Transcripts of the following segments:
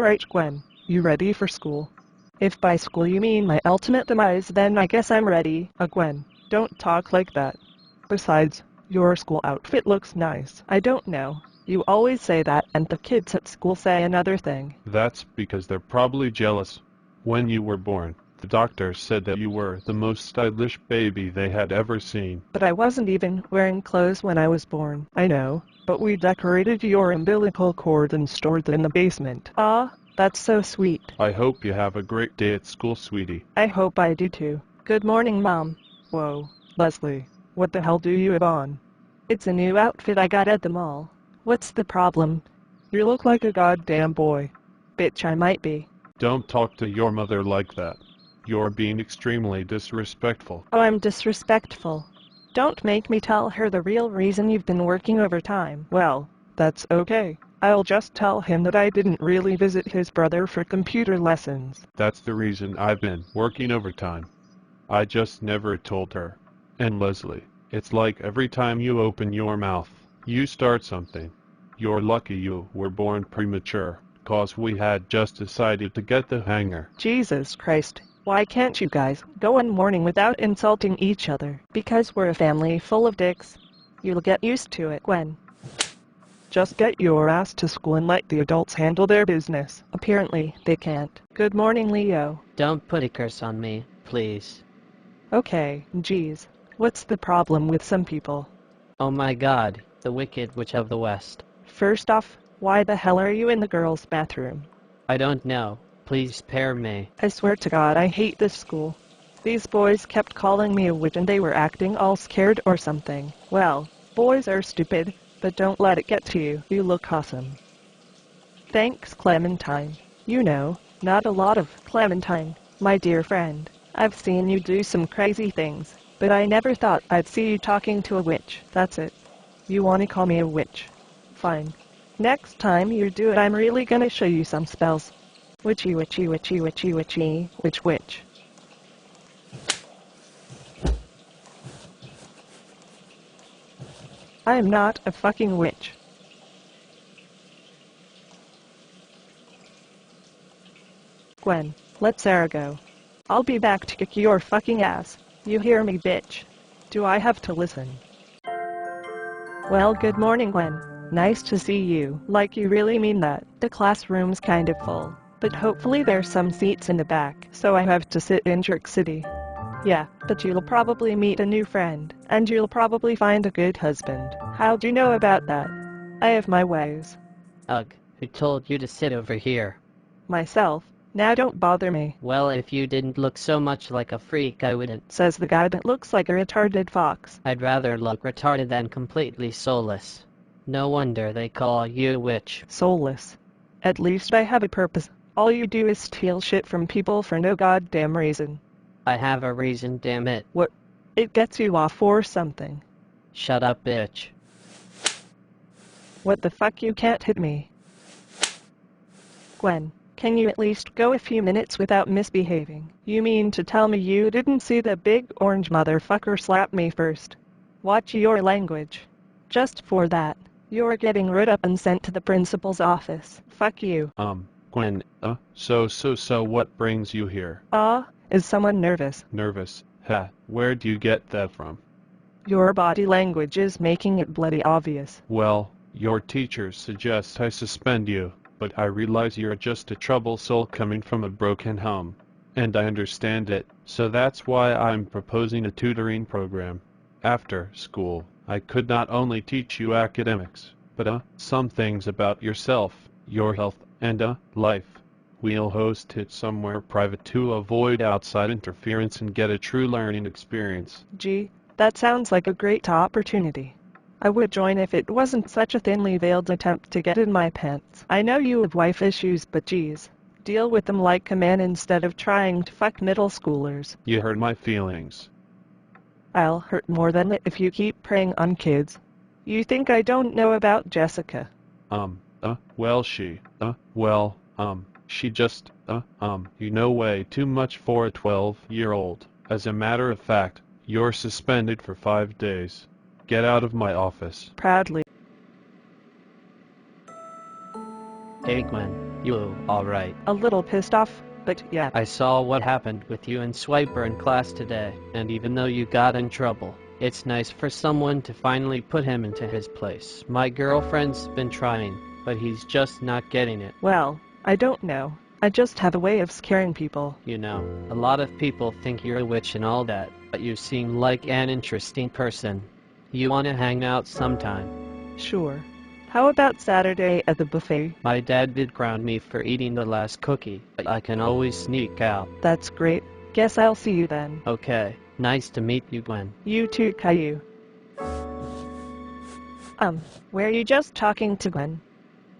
Alright Gwen, you ready for school? If by school you mean my ultimate demise, then I guess I'm ready. Gwen, don't talk like that. Besides, your school outfit looks nice. I don't know. You always say that, and the kids at school say another thing. That's because they're probably jealous. When you were born, the doctor said that you were the most stylish baby they had ever seen. But I wasn't even wearing clothes when I was born. I know, but we decorated your umbilical cord and stored it in the basement. Ah, that's so sweet. I hope you have a great day at school, sweetie. I hope I do too. Good morning, Mom. Whoa, Leslie, what the hell do you have on? It's a new outfit I got at the mall. What's the problem? You look like a goddamn boy. Bitch, I might be. Don't talk to your mother like that. You're being extremely disrespectful. Oh, I'm disrespectful. Don't make me tell her the real reason you've been working overtime. Well, that's okay. I'll just tell him that I didn't really visit his brother for computer lessons. That's the reason I've been working overtime. I just never told her. And Leslie, it's like every time you open your mouth, you start something. You're lucky you were born premature, 'cause we had just decided to get the hanger. Jesus Christ. Why can't you guys go one morning without insulting each other? Because we're a family full of dicks. You'll get used to it, Gwen. Just get your ass to school and let the adults handle their business. Apparently, they can't. Good morning, Leo. Don't put a curse on me, please. Okay, geez. What's the problem with some people? Oh my god, the Wicked Witch of the West. First off, why the hell are you in the girls' bathroom? I don't know. Please spare me. I swear to God I hate this school. These boys kept calling me a witch and they were acting all scared or something. Well, boys are stupid, but don't let it get to you. You look awesome. Thanks, Clementine. You know, not a lot of Clementine, my dear friend. I've seen you do some crazy things, but I never thought I'd see you talking to a witch. That's it. You wanna call me a witch? Fine. Next time you do it, I'm really gonna show you some spells. Witchy, witchy, witchy, witchy, witchy, witch, witch. I am not a fucking witch. Gwen, let Sarah go. I'll be back to kick your fucking ass. You hear me, bitch? Do I have to listen? Well, good morning, Gwen. Nice to see you. Like you really mean that. The classroom's kind of full, but hopefully there's some seats in the back, so I have to sit in Jerk City. Yeah, but you'll probably meet a new friend, and you'll probably find a good husband. How'd you know about that? I have my ways. Ugh, who told you to sit over here? Myself. Now don't bother me, Well, if you didn't look so much like a freak, I wouldn't. says the guy that looks like a retarded fox. I'd rather look retarded than completely soulless. No wonder they call you a witch. Soulless. At least I have a purpose. All you do is steal shit from people for no goddamn reason. I have a reason, damn it. What? It gets you off or something. Shut up, bitch. What the fuck, you can't hit me. Gwen, can you at least go a few minutes without misbehaving? You mean to tell me you didn't see the big orange motherfucker slap me first? Watch your language. Just for that, you're getting writ up and sent to the principal's office. Fuck you. Gwen, so what brings you here? Is someone nervous? Nervous? Ha, where do you get that from? Your body language is making it bloody obvious. Well, your teacher suggests I suspend you, but I realize you're just a troubled soul coming from a broken home. And I understand it, so that's why I'm proposing a tutoring program. After school, I could not only teach you academics, but some things about yourself, your health, and life. We'll host it somewhere private to avoid outside interference and get a true learning experience. Gee, that sounds like a great opportunity. I would join if it wasn't such a thinly veiled attempt to get in my pants. I know you have wife issues, but geez, deal with them like a man instead of trying to fuck middle schoolers. You hurt my feelings. I'll hurt more than that if you keep preying on kids. You think I don't know about Jessica? She just, you know way too much for a 12-year-old. As a matter of fact, you're suspended for 5 days. Get out of my office. Proudly. Hey, Gwen. You alright? A little pissed off, but yeah. I saw what happened with you and Swiper in class today, and even though you got in trouble, it's nice for someone to finally put him into his place. My girlfriend's been trying, but he's just not getting it. Well, I don't know. I just have a way of scaring people. You know, a lot of people think you're a witch and all that, but you seem like an interesting person. You wanna hang out sometime? Sure. How about Saturday at the buffet? My dad did ground me for eating the last cookie, but I can always sneak out. That's great. Guess I'll see you then. Okay, nice to meet you, Gwen. You too, Caillou. Were you just talking to Gwen?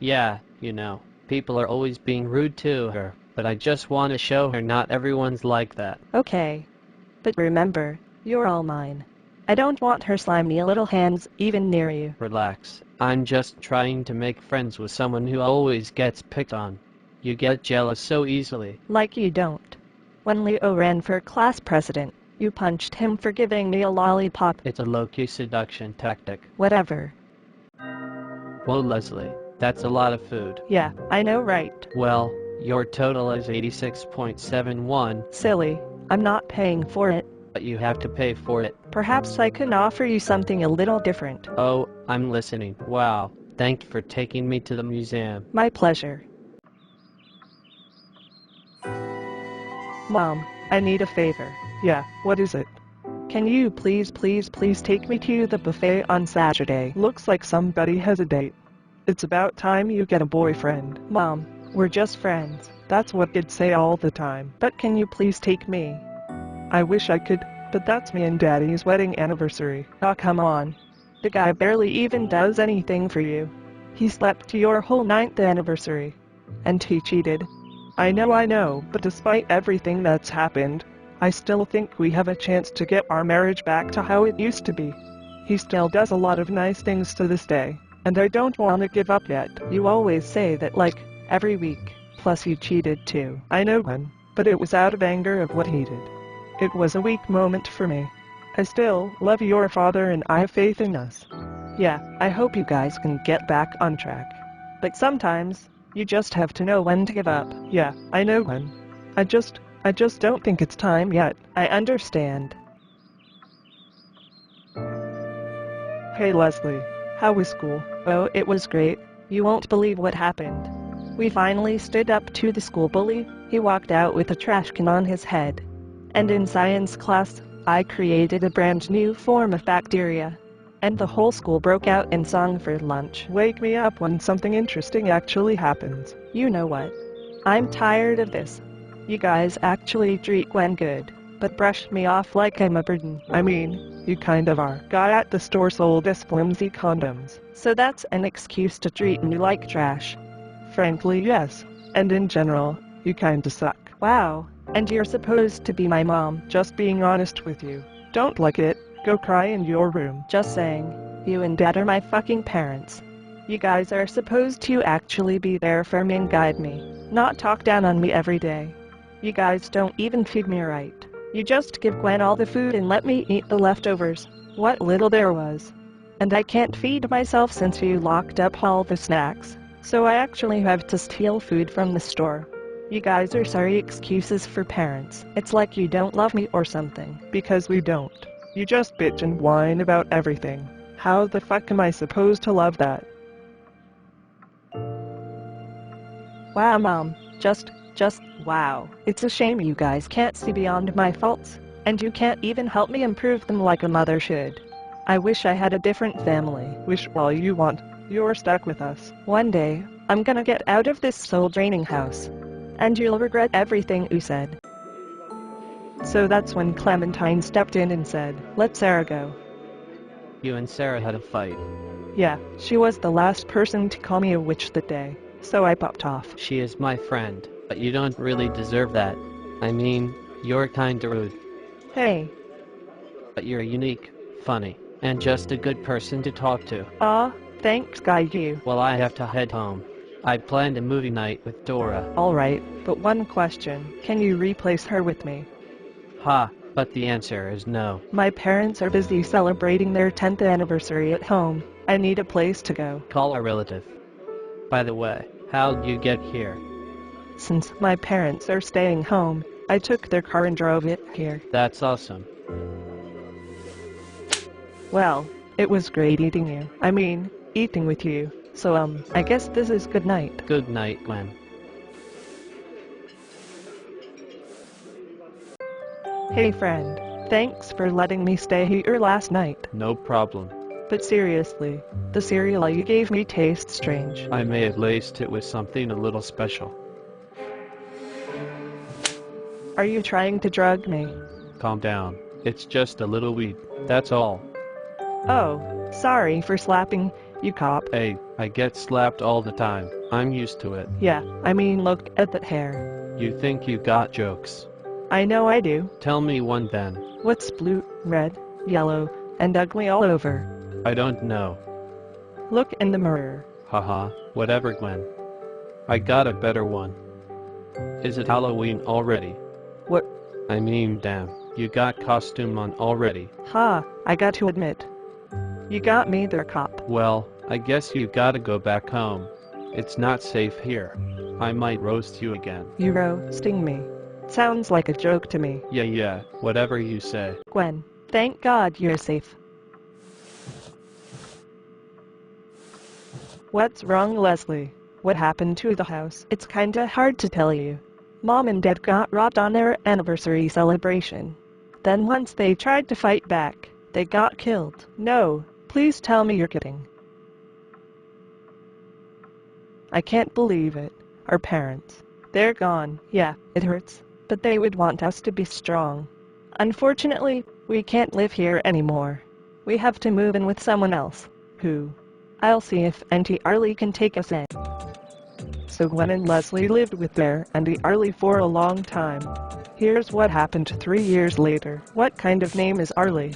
Yeah, you know, people are always being rude to her, but I just want to show her not everyone's like that. Okay. But remember, you're all mine. I don't want her slimy little hands even near you. Relax. I'm just trying to make friends with someone who always gets picked on. You get jealous so easily. Like you don't. When Leo ran for class president, you punched him for giving me a lollipop. It's a low-key seduction tactic. Whatever. Whoa, Leslie, that's a lot of food. Yeah, I know, right? Well, your total is 86.71, Silly. I'm not paying for it. but you have to pay for it. Perhaps I can offer you something a little different. Oh, I'm listening. Wow, thank you for taking me to the museum. My pleasure. Mom, I need a favor. Yeah, what is it? Can you please take me to the buffet on Saturday? Looks like somebody has a date. It's about time you get a boyfriend. Mom, we're just friends. That's what kids say all the time. But can you please take me? I wish I could, but that's me and Daddy's wedding anniversary. Oh, come on. The guy barely even does anything for you. He slept to your whole 9th anniversary. And he cheated. I know, but despite everything that's happened, I still think we have a chance to get our marriage back to how it used to be. He still does a lot of nice things to this day, and I don't want to give up yet. You always say that like, every week. Plus you cheated too. I know, Gwen, but it was out of anger of what he did. It was a weak moment for me. I still love your father and I have faith in us. Yeah, I hope you guys can get back on track. But sometimes, you just have to know when to give up. Yeah, I know, Gwen. I just don't think it's time yet. I understand. Hey Leslie, how was school? Oh, it was great. You won't believe what happened. We finally stood up to the school bully. He walked out with a trash can on his head. And in science class, I created a brand new form of bacteria. And the whole school broke out in song for lunch. Wake me up when something interesting actually happens. You know what? I'm tired of this. You guys actually treat Gwen good, but brush me off like I'm a burden. I mean, you kind of are. Guy at the store sold us flimsy condoms. So that's an excuse to treat me like trash. Frankly, yes. And in general, you kinda suck. Wow, and you're supposed to be my mom. Just being honest with you. Don't like it, go cry in your room. Just saying, you and Dad are my fucking parents. You guys are supposed to actually be there for me and guide me, not talk down on me every day. You guys don't even feed me right. You just give Gwen all the food and let me eat the leftovers. What little there was. And I can't feed myself since you locked up all the snacks. So I actually have to steal food from the store. You guys are sorry excuses for parents. It's like you don't love me or something. Because we don't. You just bitch and whine about everything. How the fuck am I supposed to love that? Wow, Mom. Just wow. It's a shame you guys can't see beyond my faults. And you can't even help me improve them like a mother should. I wish I had a different family. Wish all you want. You're stuck with us. One day, I'm gonna get out of this soul-draining house. And you'll regret everything you said. So that's when Clementine stepped in and said, "Let Sarah go." You and Sarah had a fight. Yeah, she was the last person to call me a witch that day. So I popped off. She is my friend, but you don't really deserve that. I mean, you're kinda rude. Hey. But you're unique, funny, and just a good person to talk to. Aw, thanks, Caillou. Well, I have to head home. I planned a movie night with Dora. Alright, but one question. Can you replace her with me? Ha, but the answer is no. My parents are busy celebrating their 10th anniversary at home. I need a place to go. Call a relative. By the way, how'd you get here? Since my parents are staying home, I took their car and drove it here. That's awesome. Well, it was great eating you. I mean, eating with you. So I guess this is good night. Good night, Gwen. Hey friend, thanks for letting me stay here last night. No problem. But seriously, the cereal you gave me tastes strange. I may have laced it with something a little special. Are you trying to drug me? Calm down. It's just a little weed. That's all. Oh, sorry for slapping you, cop. Hey, I get slapped all the time. I'm used to it. Yeah, I mean look at that hair. You think you got jokes? I know I do. Tell me one then. What's blue, red, yellow, and ugly all over? I don't know. Look in the mirror. Haha, whatever, Gwen. I got a better one. Is it Halloween already? What? I mean, damn, you got costume on already. Ha, I got to admit. You got me there, cop. Well, I guess you gotta go back home. It's not safe here. I might roast you again. You roasting me. Sounds like a joke to me. Yeah, whatever you say. Gwen, thank God you're safe. What's wrong, Leslie? What happened to the house? It's kinda hard to tell you. Mom and Dad got robbed on their anniversary celebration. Then once they tried to fight back, they got killed. No, please tell me you're kidding. I can't believe it. Our parents. They're gone. Yeah, it hurts. But they would want us to be strong. Unfortunately, we can't live here anymore. We have to move in with someone else. Who? I'll see if Auntie Arley can take us in. So Gwen and Leslie lived with their Auntie Arley for a long time. Here's what happened 3 years later. What kind of name is Arley?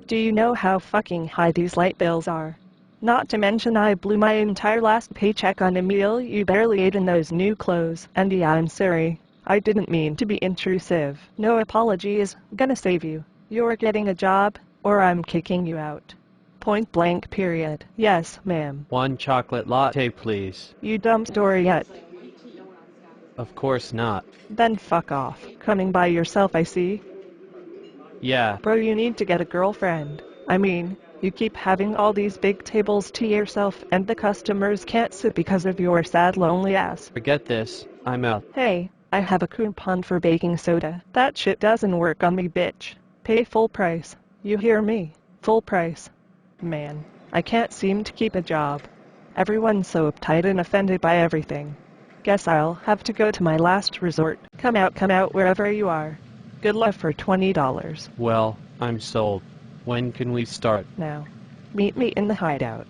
Do you know how fucking high these light bills are? Not to mention I blew my entire last paycheck on a meal you barely ate in those new clothes. And yeah, I'm sorry. I didn't mean to be intrusive. No apology is gonna save you. You're getting a job, or I'm kicking you out. Point blank period. Yes, ma'am. 1 chocolate latte, please. You dumped Dora yet? Of course not. Then fuck off. Coming by yourself, I see. Yeah, Bro, you need to get a girlfriend. I mean, you keep having all these big tables to yourself and the customers can't sit because of your sad lonely ass. forget this. I'm out. Hey, I have a coupon for baking soda. That shit doesn't work on me, bitch. Pay full price. You hear me? Full price. Man, I can't seem to keep a job. Everyone's so uptight and offended by everything. Guess I'll have to go to my last resort. Come out wherever you are. Good luck for $20. Well, I'm sold. When can we start? Now, meet me in the hideout.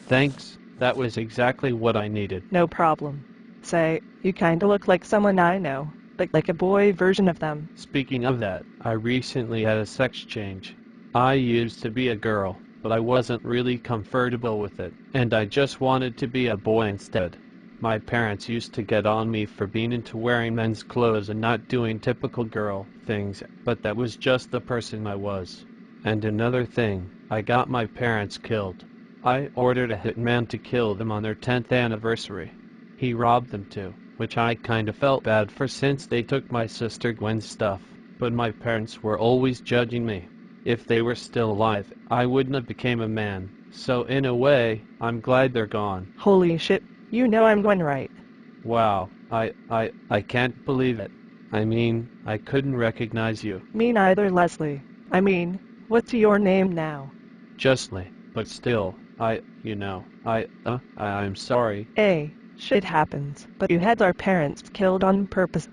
Thanks. That was exactly what I needed. No problem. Say, you kinda look like someone I know, but like a boy version of them. Speaking of that, I recently had a sex change. I used to be a girl, but I wasn't really comfortable with it, and I just wanted to be a boy instead. My parents used to get on me for being into wearing men's clothes and not doing typical girl things, but that was just the person I was. And another thing, I got my parents killed. I ordered a hitman to kill them on their 10th anniversary. He robbed them too, which I kinda felt bad for since they took my sister Gwen's stuff. But my parents were always judging me. If they were still alive, I wouldn't have became a man. So in a way, I'm glad they're gone. Holy shit, you know I'm Gwen, right? Wow, I can't believe it. I mean, I couldn't recognize you. Me neither, Leslie. I mean, what's your name now? Justly, but still, I'm sorry. Hey, shit happens, but you had our parents killed on purpose.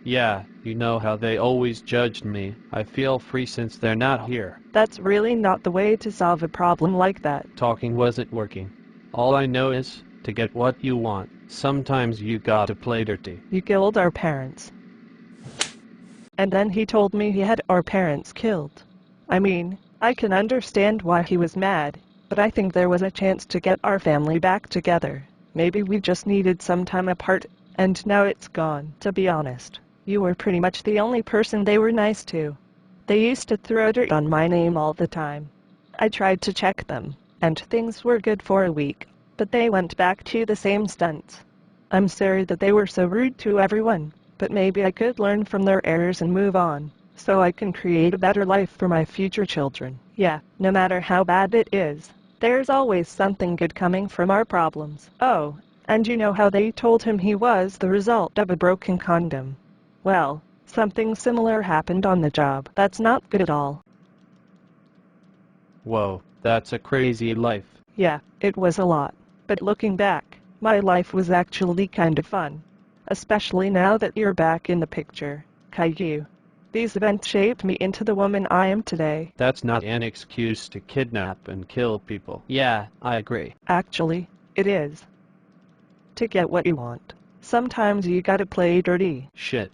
Yeah, you know how they always judged me. I feel free since they're not here. That's really not the way to solve a problem like that. Talking wasn't working. All I know is, to get what you want, sometimes you gotta play dirty. You killed our parents. And then he told me he had our parents killed. I mean, I can understand why he was mad, but I think there was a chance to get our family back together. Maybe we just needed some time apart, and now it's gone. To be honest, you were pretty much the only person they were nice to. They used to throw dirt on my name all the time. I tried to check them, and things were good for a week. but they went back to the same stunts. I'm sorry that they were so rude to everyone, but maybe I could learn from their errors and move on, so I can create a better life for my future children. Yeah, no matter how bad it is, there's always something good coming from our problems. Oh, and you know how they told him he was the result of a broken condom? Well, something similar happened on the job. That's not good at all. Whoa, that's a crazy life. Yeah, it was a lot. But looking back, my life was actually kind of fun. Especially now that you're back in the picture, Caillou. These events shaped me into the woman I am today. That's not an excuse to kidnap and kill people. Yeah, I agree. Actually, it is. To get what you want, sometimes you gotta play dirty. Shit.